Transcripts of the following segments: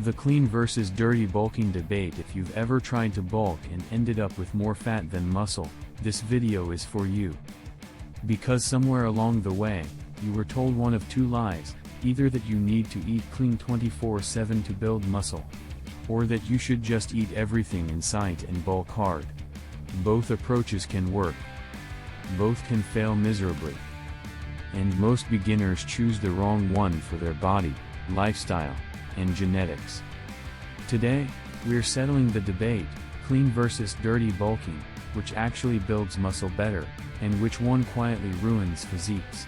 The clean versus dirty bulking debate. If you've ever tried to bulk and ended up with more fat than muscle, this video is for you. Because somewhere along the way, you were told one of two lies, either that you need to eat clean 24/7 to build muscle, or that you should just eat everything in sight and bulk hard. Both approaches can work. Both can fail miserably. And most beginners choose the wrong one for their body, lifestyle, and genetics. Today, we're settling the debate, clean versus dirty bulking, which actually builds muscle better, and which one quietly ruins physiques.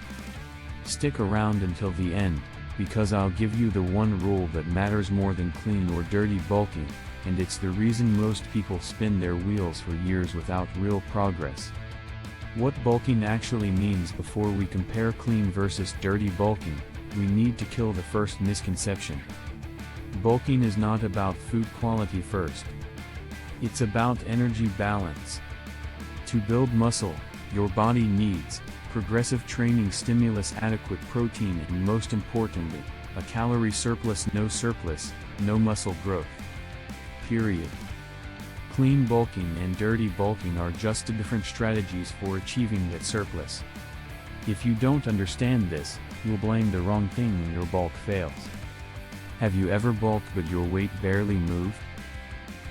Stick around until the end, because I'll give you the one rule that matters more than clean or dirty bulking, and it's the reason most people spin their wheels for years without real progress. What bulking actually means. Before we compare clean versus dirty bulking, we need to kill the first misconception. Bulking is not about food quality first. It's about energy balance. To build muscle, your body needs progressive training stimulus, adequate protein, and most importantly, a calorie surplus. No surplus, no muscle growth. Period. Clean bulking and dirty bulking are just different strategies for achieving that surplus. If you don't understand this, you'll blame the wrong thing when your bulk fails. Have you ever bulked but your weight barely moved?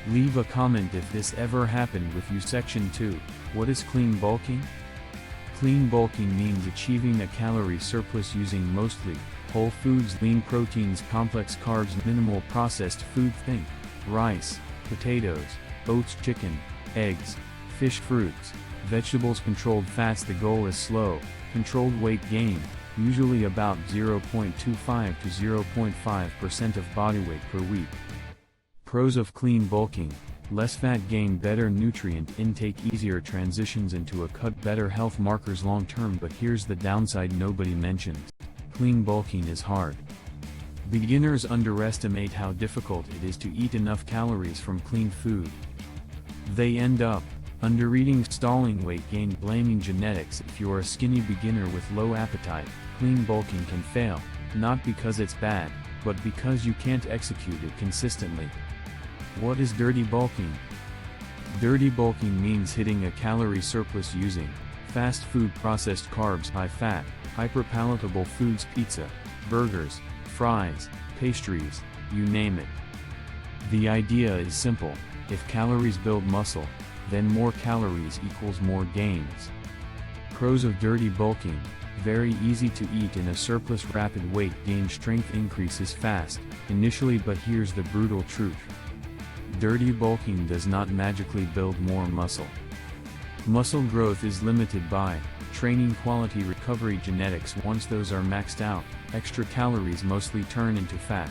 Leave a comment if this ever happened with you. Section 2, what is clean bulking? Clean bulking means achieving a calorie surplus using mostly whole foods, lean proteins, complex carbs, minimal processed food. Think rice, potatoes, oats, chicken, eggs, fish, fruits, vegetables, controlled fats. The goal is slow, controlled weight gain, usually about 0.25 to 0.5% of body weight per week. Pros of clean bulking: less fat gain, better nutrient intake, easier transitions into a cut, better health markers long term. But here's the downside nobody mentions: clean bulking is hard. Beginners underestimate how difficult it is to eat enough calories from clean food. They end up undereating, stalling weight gain, blaming genetics. If you're a skinny beginner with low appetite, clean bulking can fail, not because it's bad, but because you can't execute it consistently. What is dirty bulking? Dirty bulking means hitting a calorie surplus using fast food, processed carbs, high fat, hyperpalatable foods, pizza, burgers, fries, pastries, you name it. The idea is simple: if calories build muscle, then more calories equals more gains. Pros of dirty bulking: very easy to eat in a surplus, rapid weight gain, strength increases fast, initially. But here's the brutal truth: dirty bulking does not magically build more muscle. Muscle growth is limited by training quality, recovery, genetics. Once those are maxed out, extra calories mostly turn into fat.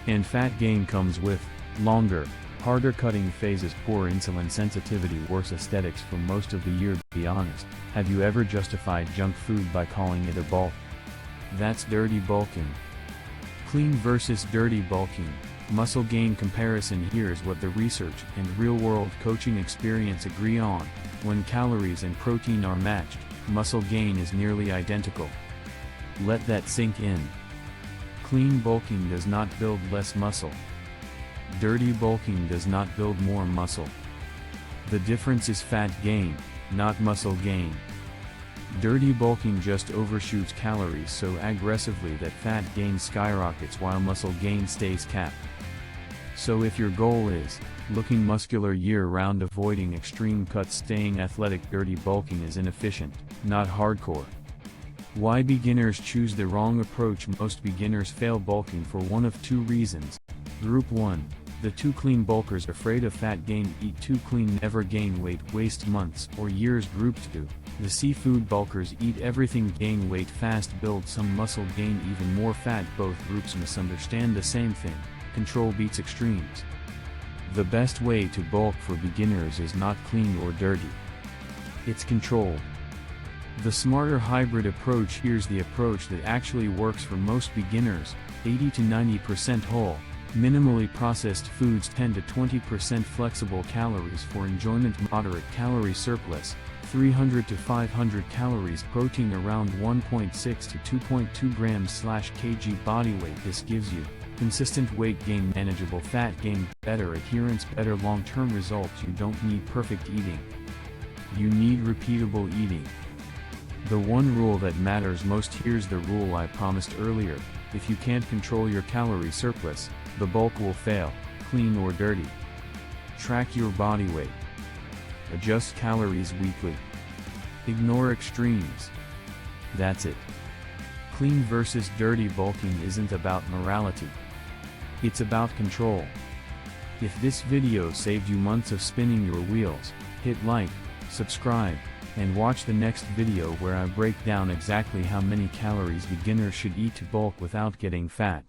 And fat gain comes with longer, harder cutting phases, poor insulin sensitivity, worse aesthetics for most of the year. Be honest, have you ever justified junk food by calling it a bulk? That's dirty bulking. Clean versus dirty bulking. Muscle gain comparison. Here's what the research and real-world coaching experience agree on: when calories and protein are matched, muscle gain is nearly identical. Let that sink in. Clean bulking does not build less muscle. Dirty bulking does not build more muscle. The difference is fat gain, not muscle gain. Dirty bulking just overshoots calories so aggressively that fat gain skyrockets while muscle gain stays capped. So if your goal is looking muscular year-round, avoiding extreme cuts, staying athletic, dirty bulking is inefficient, not hardcore. Why beginners choose the wrong approach? Most beginners fail bulking for one of two reasons. Group 1, the too clean bulkers, afraid of fat gain, eat too clean, never gain weight, waste months or years. Group 2, the seafood bulkers, eat everything, gain weight fast, build some muscle, gain even more fat. Both groups misunderstand the same thing: control beats extremes. The best way to bulk for beginners is not clean or dirty. It's controlled. The smarter hybrid approach. Here's the approach that actually works for most beginners: 80 to 90% whole, minimally processed foods, 10 to 20% flexible calories for enjoyment, moderate calorie surplus, 300 to 500 calories, protein around 1.6 to 2.2 grams/kg body weight. This gives you Consistent weight gain, manageable fat gain, better adherence, better long-term results. You don't need perfect eating. You need repeatable eating. The one rule that matters most. Here's the rule I promised earlier: if you can't control your calorie surplus, the bulk will fail, clean or dirty. Track your body weight. Adjust calories weekly. Ignore extremes. That's it. Clean versus dirty bulking isn't about morality. It's about control. If this video saved you months of spinning your wheels, hit like, subscribe, and watch the next video where I break down exactly how many calories beginners should eat to bulk without getting fat.